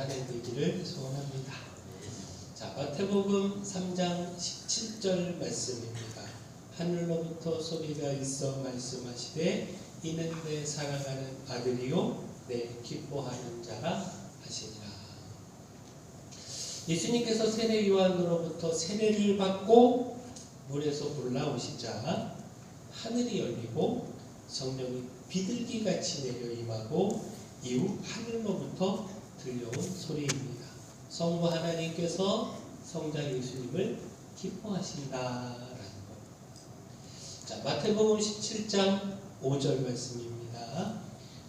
잘 되기를 소원합니다. 자, 마태복음 3장 17절 말씀입니다. 하늘로부터 소리가 있어 말씀하시되 이는 내 사랑하는 아들이요 내 기뻐하는 자라 하시니라. 예수님께서 세례 요한으로부터 세례를 받고 물에서 올라오시자 하늘이 열리고 성령이 비둘기같이 내려 임하고 이후 하늘로부터 들려온 소리입니다. 성부 하나님께서 성자 예수님을 기뻐하신다라는 것. 자, 마태복음 17장 5절 말씀입니다.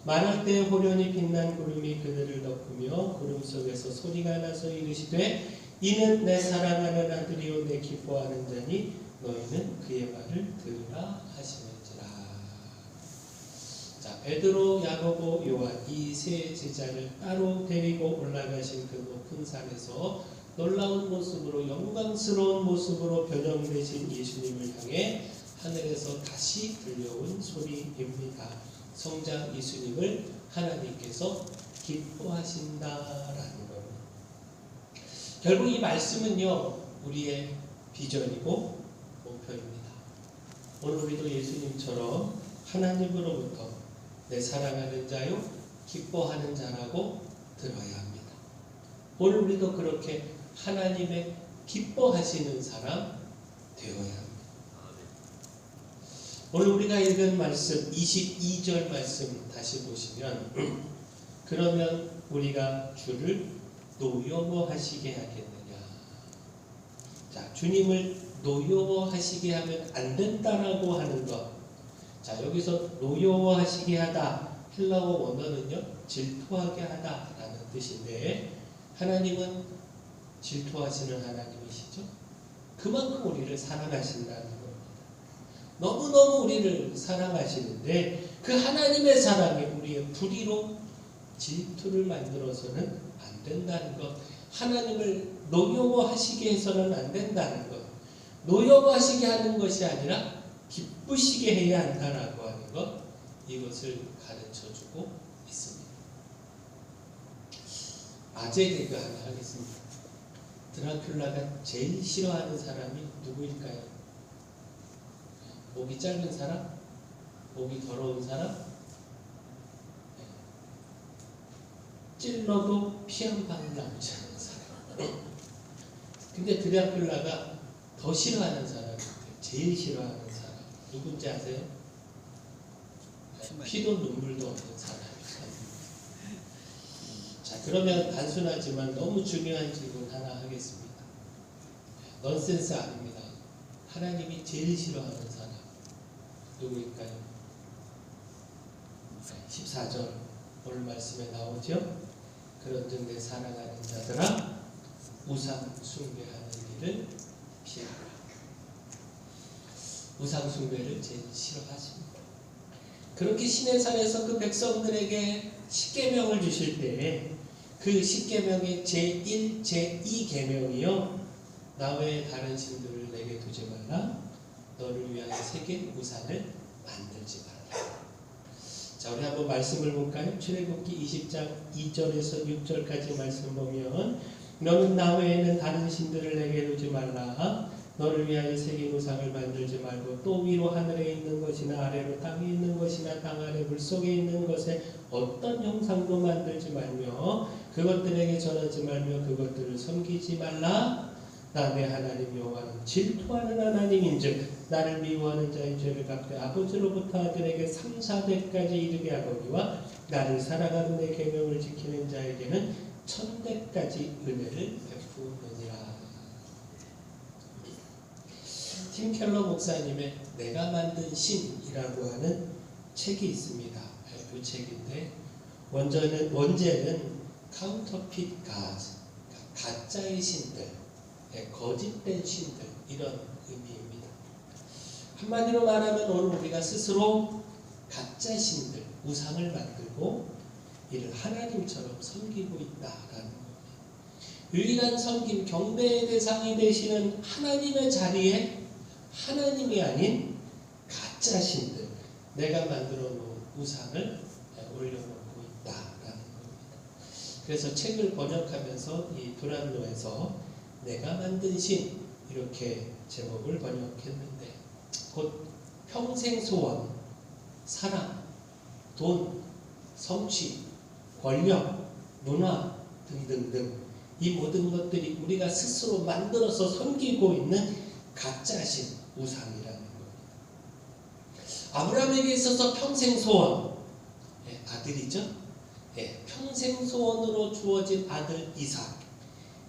만할 때 호련히 빛난 구름이 그들을 덮으며 구름 속에서 소리가 나서 이르시되 이는 내 사랑하는 아들이요 내 기뻐하는 자니 너희는 그의 말을 들으라 하시는지라. 자, 베드로, 야고보, 요한 이 세 제자를 따로 데리고 올라가신 그 높은 산에서 놀라운 모습으로 영광스러운 모습으로 변형되신 예수님을 향해 하늘에서 다시 들려온 소리입니다. 성자 예수님을 하나님께서 기뻐하신다라는 겁니다. 결국 이 말씀은요 우리의 비전이고 목표입니다. 오늘 우리도 예수님처럼 하나님으로부터 내 사랑하는 자요 기뻐하는 자라고 들어야 합니다. 오늘 우리도 그렇게 하나님의 기뻐하시는 사람 되어야 합니다. 오늘 우리가 읽은 말씀 22절 말씀 다시 보시면 그러면 우리가 주를 노여워하시게 하겠느냐. 자, 주님을 노여워하시게 하면 안 된다라고 하는 것. 자, 여기서 노여워하시게 하다 헬라어 원어는요 질투하게 하다라는 뜻인데 하나님은 질투하시는 하나님이시죠. 그만큼 우리를 사랑하신다는 겁니다. 너무너무 우리를 사랑하시는데 그 하나님의 사랑이 우리의 불의로 질투를 만들어서는 안 된다는 것. 하나님을 노여워하시게 해서는 안 된다는 것. 노여워하시게 하는 것이 아니라 기쁘시게 해야 한다라고 하는 것. 이것을 가르쳐주고 있습니다. 아재 개그 하나 하겠습니다. 드라큘라가 제일 싫어하는 사람이 누구일까요? 목이 짧은 사람? 목이 더러운 사람? 찔러도 피 한 방울 남지 않은 사람. 근데 드라큘라가 더 싫어하는 사람이 제일 싫어하는 사람 누군지 아세요? 피도 눈물도 없는 사람이에요. 자, 그러면 단순하지만 너무 중요한 질문 하나 하겠습니다. 넌센스 아닙니다. 하나님이 제일 싫어하는 사람 누구일까요? 14절 오늘 말씀에 나오죠. 그런즉 내 사랑하는 자들아 우상 숭배하는 일을 피하라. 우상 숭배를 제일 싫어하십니다. 그렇게 신의 산에서 그 백성들에게 십계명을 주실 때 그 십계명의 제1, 제2 계명이요 나 외에 다른 신들을 내게 두지 말라. 너를 위하여 새긴 우상을 만들지 말라. 자, 우리 한번 말씀을 볼까요? 출애굽기 20장 2절에서 6절까지 말씀 보면 너는 나 외에는 다른 신들을 내게 두지 말라. 너를 위하여 새긴 우상을 만들지 말고 또 위로 하늘에 있는 것이나 아래로 땅에 있는 것이나 땅 아래 물속에 있는 것에 어떤 형상도 만들지 말며 그것들에게 절하지 말며 그것들을 섬기지 말라. 나 내 하나님 여호와는 질투하는 하나님인즉 나를 미워하는 자의 죄를 갚되 아버지로부터 아들에게 3, 4대까지 이르게 하거니와 나를 사랑하는 내 계명을 지키는 자에게는 1000대까지 은혜를 베푸느니라. 팀 켈러 목사님의 내가 만든 신이라고 하는 책이 있습니다. 발표 책인데 원제는 counterfeit gods, 가짜의 신들, 거짓된 신들 이런 의미입니다. 한마디로 말하면 오늘 우리가 스스로 가짜 신들, 우상을 만들고 이를 하나님처럼 섬기고 있다라는 겁니다. 유일한 섬김, 경배의 대상이 되시는 하나님의 자리에 하나님이 아닌 가짜 신들, 내가 만들어 놓은 우상을 올려놓고 있다라는 겁니다. 그래서 책을 번역하면서 이 브란노에서 내가 만든 신 이렇게 제목을 번역했는데 곧 평생 소원, 사랑, 돈, 성취, 권력, 문화 등등등 이 모든 것들이 우리가 스스로 만들어서 섬기고 있는 가짜 신, 우상이라는 겁니다. 아브라함에게 있어서 평생 소원, 아들이죠. 평생 소원으로 주어진 아들 이삭,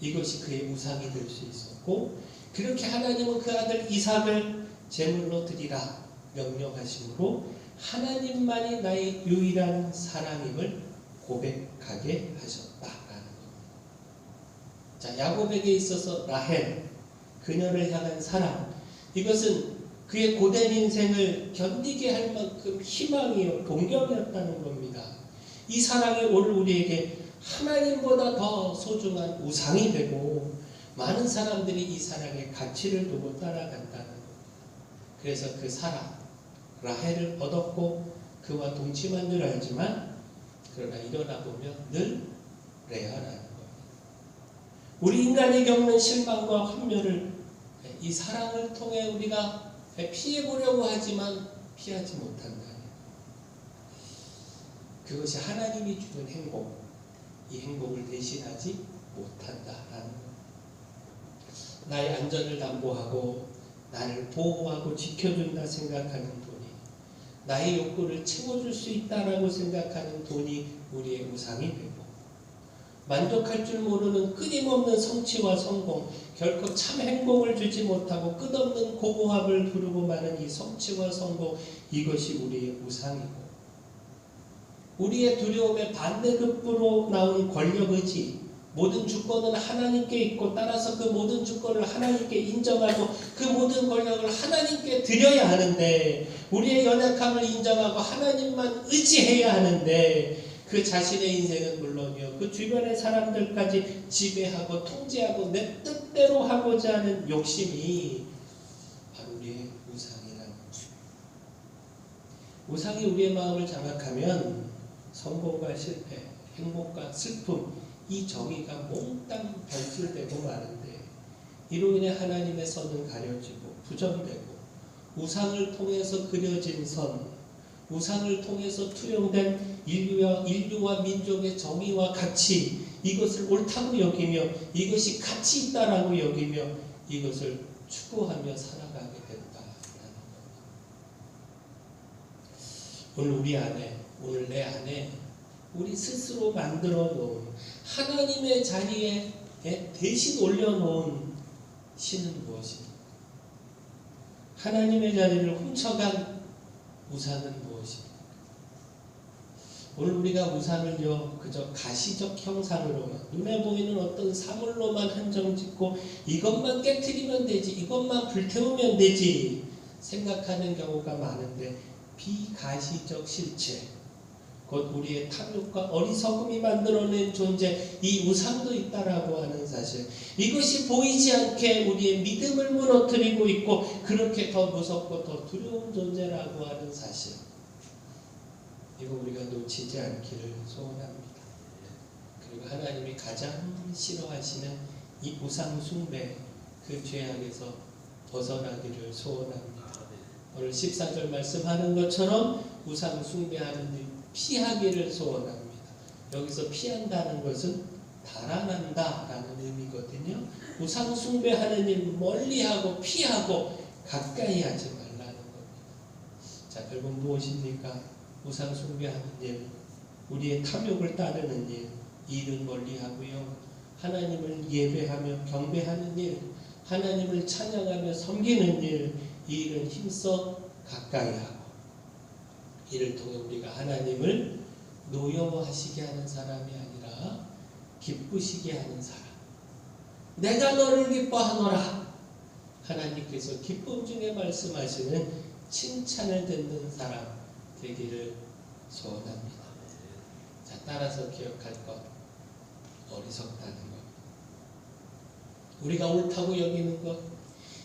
이것이 그의 우상이 될 수 있었고, 그렇게 하나님은 그 아들 이삭을 제물로 드리라 명령하심으로 하나님만이 나의 유일한 사랑임을 고백하게 하셨다라는 겁니다. 자, 야곱에게 있어서 라헬, 그녀를 향한 사랑, 이것은 그의 고된 인생을 견디게 할 만큼 희망이요 동경이었다는 겁니다. 이 사랑이 오늘 우리에게 하나님보다 더 소중한 우상이 되고 많은 사람들이 이 사랑의 가치를 두고 따라간다는 겁니다. 그래서 그 사랑, 라헬을 얻었고 그와 동침한 줄 알지만 그러나 일어나 보면 늘 레아라는 겁니다. 우리 인간이 겪는 실망과 환멸을 이 사랑을 통해 우리가 피해보려고 하지만 피하지 못한다. 그것이 하나님이 주는 행복, 이 행복을 대신하지 못한다라는 것. 나의 안전을 담보하고 나를 보호하고 지켜준다 생각하는 돈이, 나의 욕구를 채워줄 수 있다라고 생각하는 돈이 우리의 우상이 되고, 만족할 줄 모르는 끊임없는 성취와 성공, 결코 참 행복을 주지 못하고 끝없는 고고함을 부르고 마는 이 성취와 성공, 이것이 우리의 우상이고, 우리의 두려움의 반대급부로 나온 권력의지, 모든 주권은 하나님께 있고 따라서 그 모든 주권을 하나님께 인정하고 그 모든 권력을 하나님께 드려야 하는데, 우리의 연약함을 인정하고 하나님만 의지해야 하는데, 그 자신의 인생은 물론이요 그 주변의 사람들까지 지배하고 통제하고 내 뜻대로 하고자 하는 욕심이 바로 우리의 우상이라는 것입니다. 우상이 우리의 마음을 장악하면 성공과 실패, 행복과 슬픔, 이 정의가 몽땅 변질되고 마는데, 이로 인해 하나님의 선은 가려지고 부정되고, 우상을 통해서 그려진 선, 우상을 통해서 투영된 인류와 민족의 정의와 가치, 이것을 옳다고 여기며 이것이 가치 있다라고 여기며 이것을 추구하며 살아가게 된다라는 겁니다. 오늘 우리 안에, 오늘 내 안에 우리 스스로 만들어 놓은 하나님의 자리에 대신 올려놓은 신은 무엇입니까? 하나님의 자리를 훔쳐간 우상은 무엇입니까? 오늘 우리가 우상을요 그저 가시적 형상으로만, 눈에 보이는 어떤 사물로만 한정짓고 이것만 깨트리면 되지, 이것만 불태우면 되지 생각하는 경우가 많은데, 비가시적 실체, 곧 우리의 탐욕과 어리석음이 만들어낸 존재, 이 우상도 있다라고 하는 사실, 이것이 보이지 않게 우리의 믿음을 무너뜨리고 있고 그렇게 더 무섭고 더 두려운 존재라고 하는 사실, 이거 우리가 놓치지 않기를 소원합니다. 그리고 하나님이 가장 싫어하시는 이 우상 숭배, 그 죄악에서 벗어나기를 소원합니다. 오늘 14절 말씀하는 것처럼 우상 숭배하는 일 피하기를 소원합니다. 여기서 피한다는 것은 달아난다라는 의미거든요. 우상 숭배하는 일 멀리하고 피하고 가까이 하지 말라는 겁니다. 자, 결국 무엇입니까? 우상 숭배하는 일, 우리의 탐욕을 따르는 일, 일은 멀리하고요, 하나님을 예배하며 경배하는 일, 하나님을 찬양하며 섬기는 일, 이 일은 힘써 가까이 하고, 이를 통해 우리가 하나님을 노여워하시게 하는 사람이 아니라 기쁘시게 하는 사람, 내가 너를 기뻐하노라, 하나님께서 기쁨 중에 말씀하시는 칭찬을 듣는 사람 되기를 소원합니다. 자, 따라서 기억할 것, 어리석다는 것, 우리가 옳다고 여기는 것,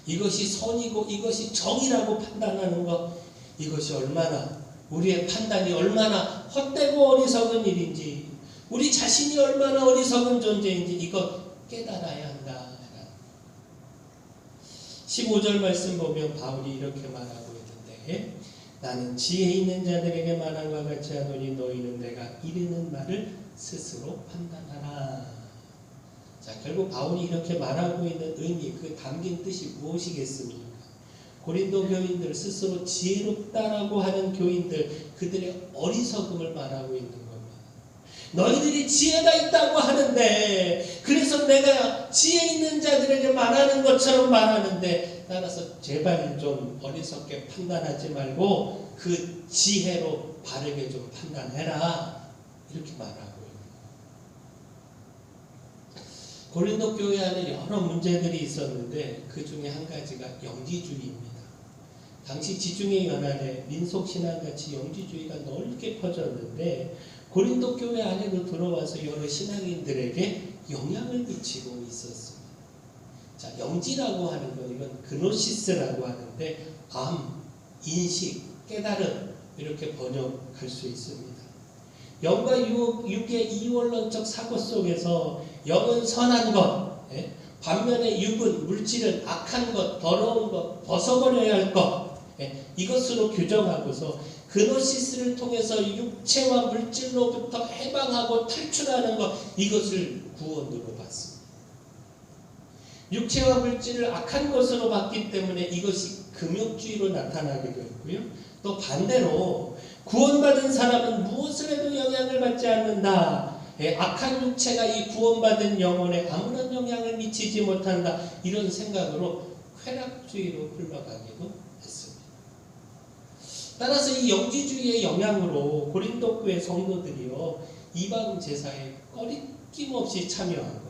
이것이 선이고 이것이 정이라고 판단하는 것, 이것이 얼마나, 우리의 판단이 얼마나 헛되고 어리석은 일인지, 우리 자신이 얼마나 어리석은 존재인지 이거 깨달아야 한다. 15절 말씀 보면 바울이 이렇게 말하고 있는데, 나는 지혜 있는 자들에게 말한 것 같이 하노니 너희는 내가 이르는 말을 스스로 판단하라. 자, 결국 바울이 이렇게 말하고 있는 의미, 그 담긴 뜻이 무엇이겠습니까? 고린도 교인들 스스로 지혜롭다라고 하는 교인들, 그들의 어리석음을 말하고 있는 겁니다. 너희들이 지혜가 있다고 하는데, 그래서 내가 지혜 있는 자들에게 말하는 것처럼 말하는데, 따라서 제발 좀 어리석게 판단하지 말고 그 지혜로 바르게 좀 판단해라, 이렇게 말하고 있는 거예요. 고린도 교회 안에 여러 문제들이 있었는데 그 중에 한 가지가 영지주의입니다. 당시 지중해 연안에 민속신앙같이 영지주의가 넓게 퍼졌는데 고린도 교회 안에도 들어와서 여러 신앙인들에게 영향을 미치고 있었습니다. 자, 영지라고 하는 건 이건 그노시스라고 하는데 암, 인식, 깨달음 이렇게 번역할 수 있습니다. 영과 육의 이원론적 사고 속에서 영은 선한 것, 반면에 육은 물질은 악한 것, 더러운 것, 벗어버려야 할 것, 이것으로 규정하고서 그노시스를 통해서 육체와 물질로부터 해방하고 탈출하는 것, 이것을 구원으로 봤습니다. 육체와 물질을 악한 것으로 봤기 때문에 이것이 금욕주의로 나타나게 되었고요. 또 반대로 구원받은 사람은 무엇을 해도 영향을 받지 않는다. 악한 육체가 이 구원받은 영혼에 아무런 영향을 미치지 못한다. 이런 생각으로 쾌락주의로 흘러가기도 했습니다. 따라서 이 영지주의의 영향으로 고린도 교회 성도들이요, 이방 제사에 꺼리낌없이 참여한 겁니다.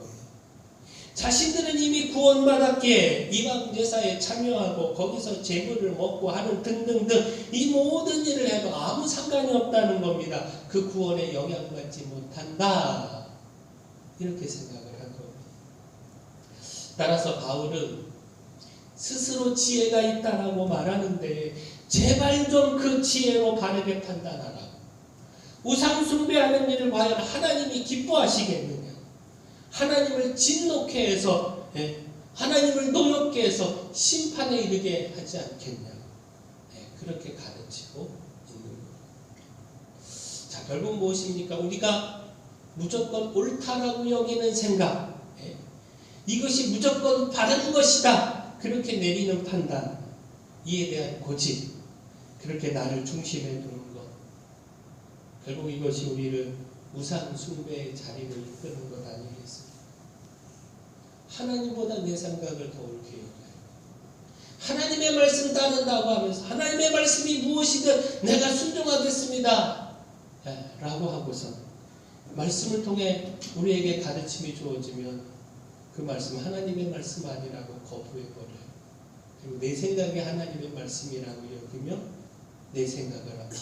자신들은 이미 구원받았기에 이방 제사에 참여하고 거기서 제물을 먹고 하는 등등등 이 모든 일을 해도 아무 상관이 없다는 겁니다. 그 구원에 영향받지 못한다, 이렇게 생각을 한 겁니다. 따라서 바울은 스스로 지혜가 있다라고 말하는데 제발 좀 그 지혜로 바르게 판단하라. 우상 숭배하는 일을 과연 하나님이 기뻐하시겠느냐? 하나님을 진노케 해서, 하나님을 노엽게 해서 심판에 이르게 하지 않겠냐? 그렇게 가르치고 있는 거예요. 자, 결국 무엇입니까? 우리가 무조건 옳다라고 여기는 생각, 이것이 무조건 바른 것이다, 그렇게 내리는 판단, 이에 대한 고집, 그렇게 나를 중심에 두는 것, 결국 이것이 우리를 우상 숭배의 자리로 이끄는 것 아니겠습니까? 하나님보다 내 생각을 더 옳게 여겨요. 하나님의 말씀 따른다고 하면서 하나님의 말씀이 무엇이든 내가 순종하겠습니다 라고 하고서 말씀을 통해 우리에게 가르침이 주어지면 그 말씀 하나님의 말씀 아니라고 거부해버려요. 그리고 내 생각이 하나님의 말씀이라고 여기며 내 생각을 합니다.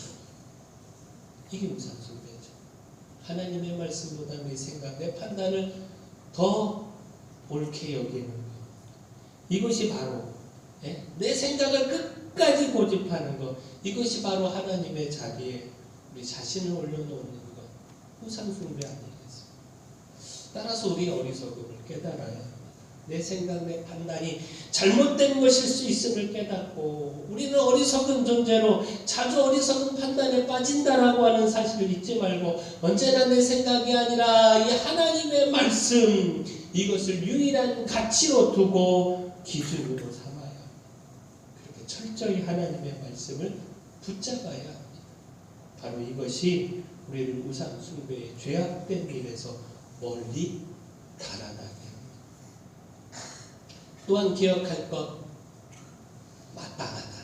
이게 우상 숭배죠. 하나님의 말씀보다 내 생각, 내 판단을 더 옳게 여기는 것. 이것이 바로 내 생각을 끝까지 고집하는 것. 이것이 바로 하나님의 자리에 우리 자신을 올려놓는 것. 우상 숭배 아니겠습니까? 따라서 우리 어리석음을 깨달아야 합니다. 내 생각, 내 판단이 잘못된 것일 수 있음을 깨닫고 우리는 어리석은 존재로 자주 어리석은 판단에 빠진다라고 하는 사실을 잊지 말고 언제나 내 생각이 아니라 이 하나님의 말씀, 이것을 유일한 가치로 두고 기준으로 삼아야 합니다. 그렇게 철저히 하나님의 말씀을 붙잡아야 합니다. 바로 이것이 우리를 우상 숭배의 죄악된 길에서 멀리 달아나게 합니다. 또한 기억할 것, 마땅하다.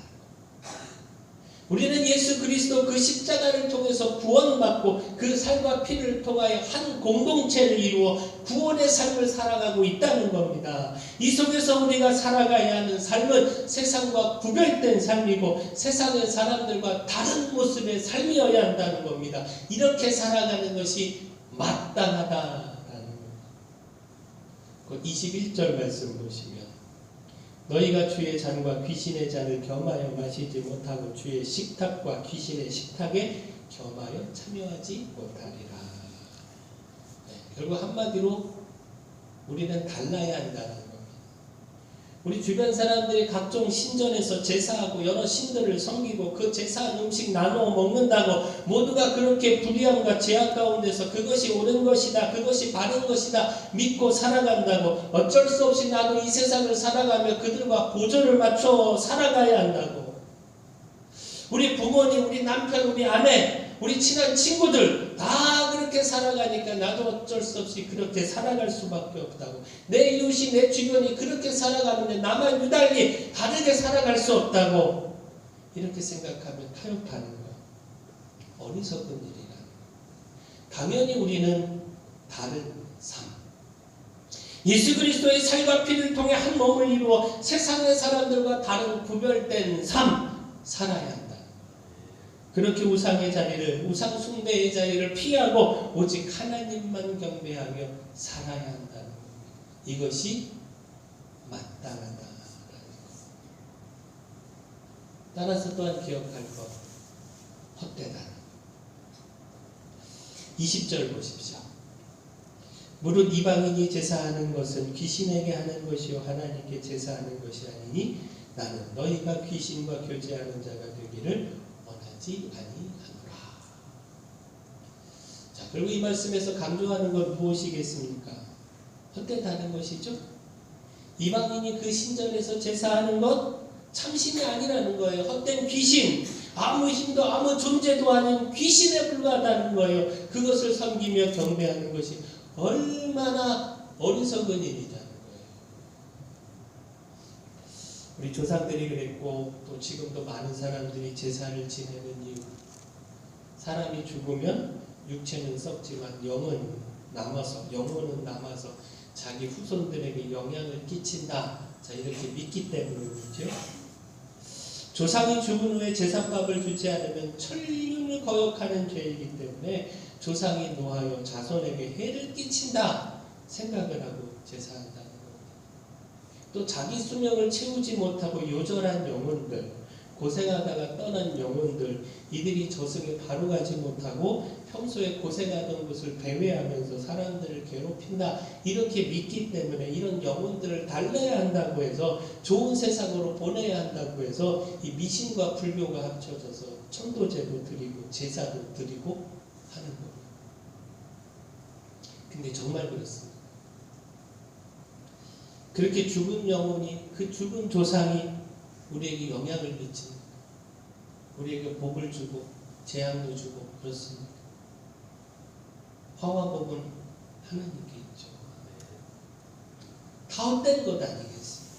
우리는 예수 그리스도 그 십자가를 통해서 구원받고 그 살과 피를 통하여 한 공동체를 이루어 구원의 삶을 살아가고 있다는 겁니다. 이 속에서 우리가 살아가야 하는 삶은 세상과 구별된 삶이고 세상의 사람들과 다른 모습의 삶이어야 한다는 겁니다. 이렇게 살아가는 것이 마땅하다라는 겁니다. 그 21절 말씀 보시면 너희가 주의 잔과 귀신의 잔을 겸하여 마시지 못하고 주의 식탁과 귀신의 식탁에 겸하여 참여하지 못하리라. 결국 한마디로 우리는 달라야 한다는 겁니다. 우리 주변 사람들이 각종 신전에서 제사하고 여러 신들을 섬기고 그 제사한 음식 나누어 먹는다고 모두가 그렇게 불의함과 죄악 가운데서 그것이 옳은 것이다, 그것이 바른 것이다 믿고 살아간다고 어쩔 수 없이 나도 이 세상을 살아가며 그들과 보조를 맞춰 살아가야 한다고. 우리 부모님, 우리 남편, 우리 아내, 우리 친한 친구들 다 그렇게 살아가니까 나도 어쩔 수 없이 그렇게 살아갈 수밖에 없다고. 내 이웃이 내 주변이 그렇게 살아가는데 나만 유달리 다르게 살아갈 수 없다고. 이렇게 생각하면 타협하는 거야. 어리석은 일이라는 거야. 당연히 우리는 다른 삶. 예수 그리스도의 살과 피를 통해 한 몸을 이루어 세상의 사람들과 다른 구별된 삶 살아야 한다. 그렇게 우상의 자리를, 우상 숭배의 자리를 피하고 오직 하나님만 경배하며 살아야 한다는 겁니다. 이것이 마땅하다라는 것. 따라서 또한 기억할 것, 헛되다. 20절 보십시오. 무릇 이방인이 제사하는 것은 귀신에게 하는 것이요 하나님께 제사하는 것이 아니니 나는 너희가 귀신과 교제하는 자가 되기를 아니하노라. 자, 그리고 이 말씀에서 강조하는 건 무엇이겠습니까? 헛되다는 것이죠. 이방인이 그 신전에서 제사하는 것 참신이 아니라는 거예요. 헛된 귀신, 아무 힘도 아무 존재도 아닌 귀신에 불과하다는 거예요. 그것을 섬기며 경배하는 것이 얼마나 어리석은 일이냐는 거예요. 우리 조상들이 그랬고 또 지금도 많은 사람들이 제사를 지내는 이유, 사람이 죽으면 육체는 썩지만 영은 남아서, 영혼은 남아서 자기 후손들에게 영향을 끼친다. 자, 이렇게 믿기 때문이죠. 조상이 죽은 후에 제사밥을 주지 않으면 천륜을 거역하는 죄이기 때문에 조상이 노하여 자손에게 해를 끼친다 생각을 하고 제사한다는 겁니다. 또 자기 수명을 채우지 못하고 요절한 영혼들, 고생하다가 떠난 영혼들, 이들이 저승에 바로 가지 못하고 평소에 고생하던 것을 배회하면서 사람들을 괴롭힌다 이렇게 믿기 때문에 이런 영혼들을 달래야 한다고 해서 좋은 세상으로 보내야 한다고 해서 이 미신과 불교가 합쳐져서 천도제도 드리고 제사도 드리고 하는 겁니다. 근데 정말 그렇습니다. 그렇게 죽은 영혼이, 그 죽은 조상이 우리에게 영향을 미칩니다. 우리에게 복을 주고 재앙도 주고 그렇습니다. 화와 복은 하나님께 있죠. 다 헛된 것 아니겠습니까?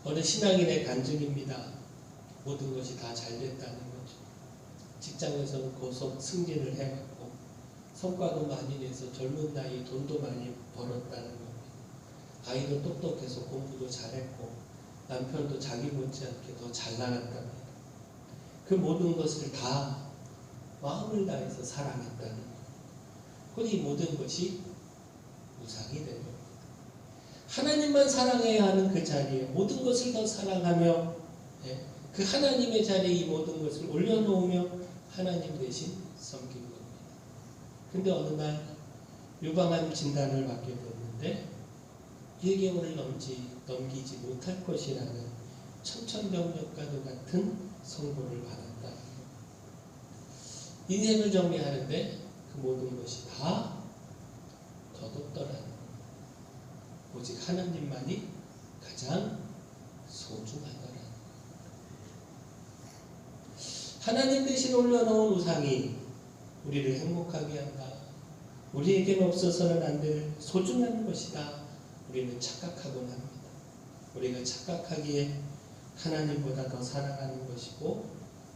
어느 신앙인의 간증입니다. 모든 것이 다 잘 됐다는 거죠. 직장에서는 고속 승진을 해왔고 성과도 많이 내서 젊은 나이에 돈도 많이 벌었다는 겁니다. 아이도 똑똑해서 공부도 잘했고 남편도 자기 못지않게 더 잘 나갔답니다. 그 모든 것을 다 마음을 다해서 사랑했다는 겁니다. 그런데 이 모든 것이 우상이 된 겁니다. 하나님만 사랑해야 하는 그 자리에 모든 것을 더 사랑하며 그 하나님의 자리에 이 모든 것을 올려놓으며 하나님 대신 섬긴 겁니다. 근데 어느 날 유방암 진단을 받게 됐는데 1개월을 넘기지 못할 것이라는 천천병력과도 같은 선고를 받았다. 인생을 정리하는데 그 모든 것이 다 덧없더라는 오직 하나님만이 가장 소중하더라. 하나님 대신 올려놓은 우상이 우리를 행복하게 한다. 우리에게는 없어서는 안 될 소중한 것이다. 우리는 착각하곤 합니다. 우리가 착각하기에 하나님보다 더 사랑하는 것이고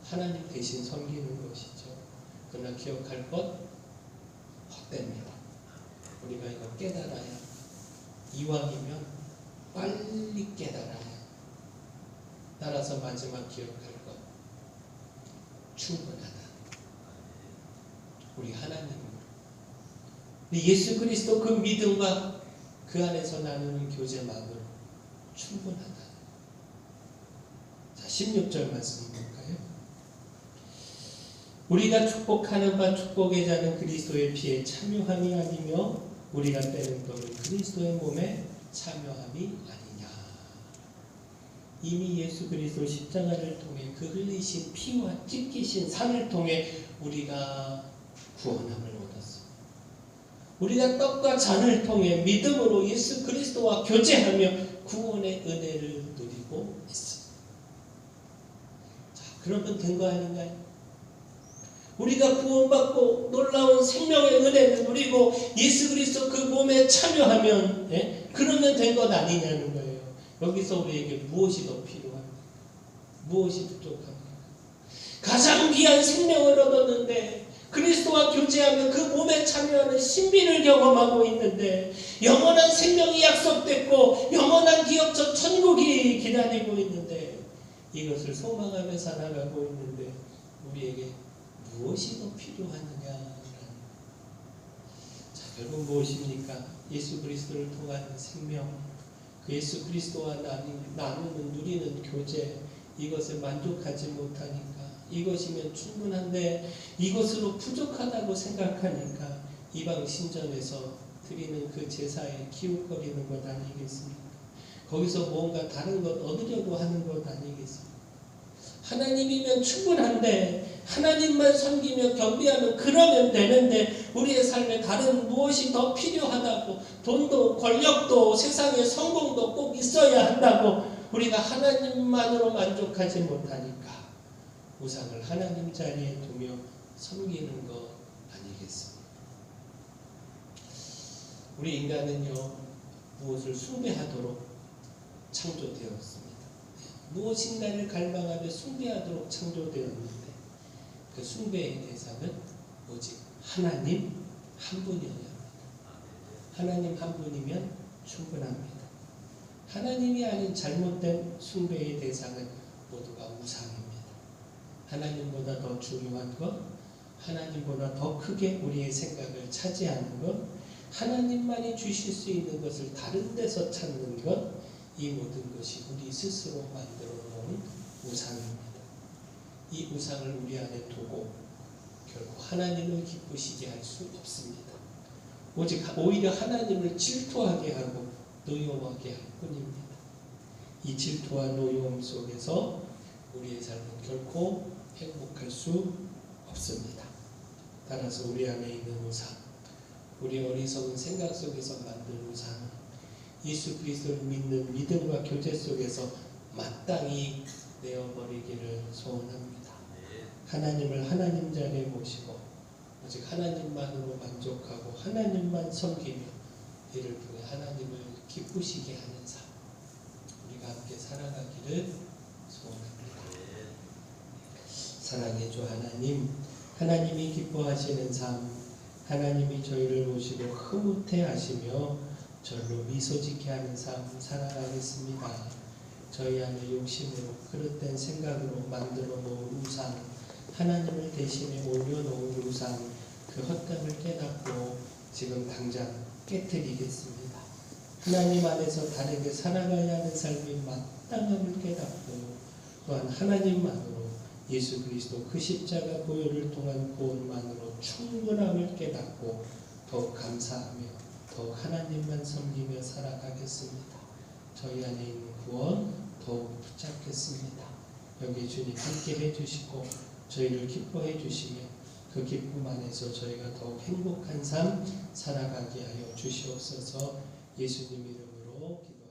하나님 대신 섬기는 것이죠. 그러나 기억할 것 헛됩니다. 우리가 이거 깨달아야, 이왕이면 빨리 깨달아야. 따라서 마지막 기억할 것 충분하다. 우리 하나님으로 예수 그리스도 그 믿음과 그 안에서 나누는 교제만으로 충분하다. 자, 16절 말씀 볼까요? 우리가 축복하는 바 축복의 자는 그리스도의 피에 참여함이 아니며 우리가 빼는 것은 그리스도의 몸에 참여함이 아니냐. 이미 예수 그리스도 십자가를 통해 그 흘리신 피와 찢기신 살을 통해 우리가 구원함을 얻었습니다. 우리가 떡과 잔을 통해 믿음으로 예수 그리스도와 교제하며 구원의 은혜를 누리고 있습니다. 자, 그러면 된 거 아닌가요? 우리가 구원받고 놀라운 생명의 은혜를 누리고 예수 그리스도 그 몸에 참여하면 그러면 된 것 아니냐는 거예요. 여기서 우리에게 무엇이 더 필요합니까? 무엇이 부족합니까? 가장 귀한 생명을 얻었는데 그리스도와 교제하며 그 몸에 참여하는 신비를 경험하고 있는데 영원한 생명이 약속됐고 영원한 기업 저 천국이 기다리고 있는데 이것을 소망하며 살아가고 있는데 우리에게 무엇이 더 필요하느냐? 자, 결국 무엇입니까? 예수 그리스도를 통한 생명, 그 예수 그리스도와 나누는 누리는 교제, 이것에 만족하지 못하니까 이것이면 충분한데 이것으로 부족하다고 생각하니까 이방 신전에서 드리는 그 제사에 기웃거리는 것 아니겠습니까? 거기서 뭔가 다른 것 얻으려고 하는 것 아니겠습니까? 하나님이면 충분한데 하나님만 섬기며 경배하면 그러면 되는데 우리의 삶에 다른 무엇이 더 필요하다고 돈도 권력도 세상의 성공도 꼭 있어야 한다고 우리가 하나님만으로 만족하지 못하니까 우상을 하나님 자리에 두며 섬기는 것 아니겠습니까? 우리 인간은요 무엇을 숭배하도록 창조되었습니다. 무엇인가를 갈망하며 숭배하도록 창조되었는데 그 숭배의 대상은 오직 하나님 한 분이어야 합니다. 하나님 한 분이면 충분합니다. 하나님이 아닌 잘못된 숭배의 대상은 모두가 우상입니다. 하나님보다 더 중요한 것, 하나님보다 더 크게 우리의 생각을 차지하는 것, 하나님만이 주실 수 있는 것을 다른 데서 찾는 것, 이 모든 것이 우리 스스로 만들어 놓은 우상입니다. 이 우상을 우리 안에 두고 결국 하나님을 기쁘시게 할 수 없습니다. 오히려 하나님을 질투하게 하고 노여워하게 할 뿐입니다. 이 질투와 노여움 속에서 우리의 삶은 결코 행복할 수 없습니다. 따라서 우리 안에 있는 우상, 우리 어리석은 생각 속에서 만든 우상은 예수 그리스도를 믿는 믿음과 교제 속에서 마땅히 내어버리기를 소원합니다. 하나님을 하나님 자리에 모시고 오직 하나님만으로 만족하고 하나님만 섬기며 이를 통해 하나님을 기쁘시게 하는 삶 우리가 함께 살아가기를 소원합니다. 사랑의 주 하나님, 하나님이 기뻐하시는 삶, 하나님이 저희를 보시고 흐뭇해 하시며 절로 미소 짓게 하는 삶 살아가겠습니다. 저희 안에 욕심으로 그릇된 생각으로 만들어 놓은 우상, 하나님을 대신에 올려놓은 우상, 그 헛됨을 깨닫고 지금 당장 깨뜨리겠습니다. 하나님 안에서 다르게 살아가야 하는 삶이 마땅함을 깨닫고 또한 하나님만으로 예수 그리스도 그 십자가 보혈을 통한 구원만으로 충분함을 깨닫고 더욱 감사하며 더욱 하나님만 섬기며 살아가겠습니다. 저희 안에 있는 구원 더욱 붙잡겠습니다. 여기 주님 함께 해주시고 저희를 기뻐해 주시며 그 기쁨 안에서 저희가 더욱 행복한 삶 살아가게 하여 주시옵소서. 예수님 이름으로 기도합니다.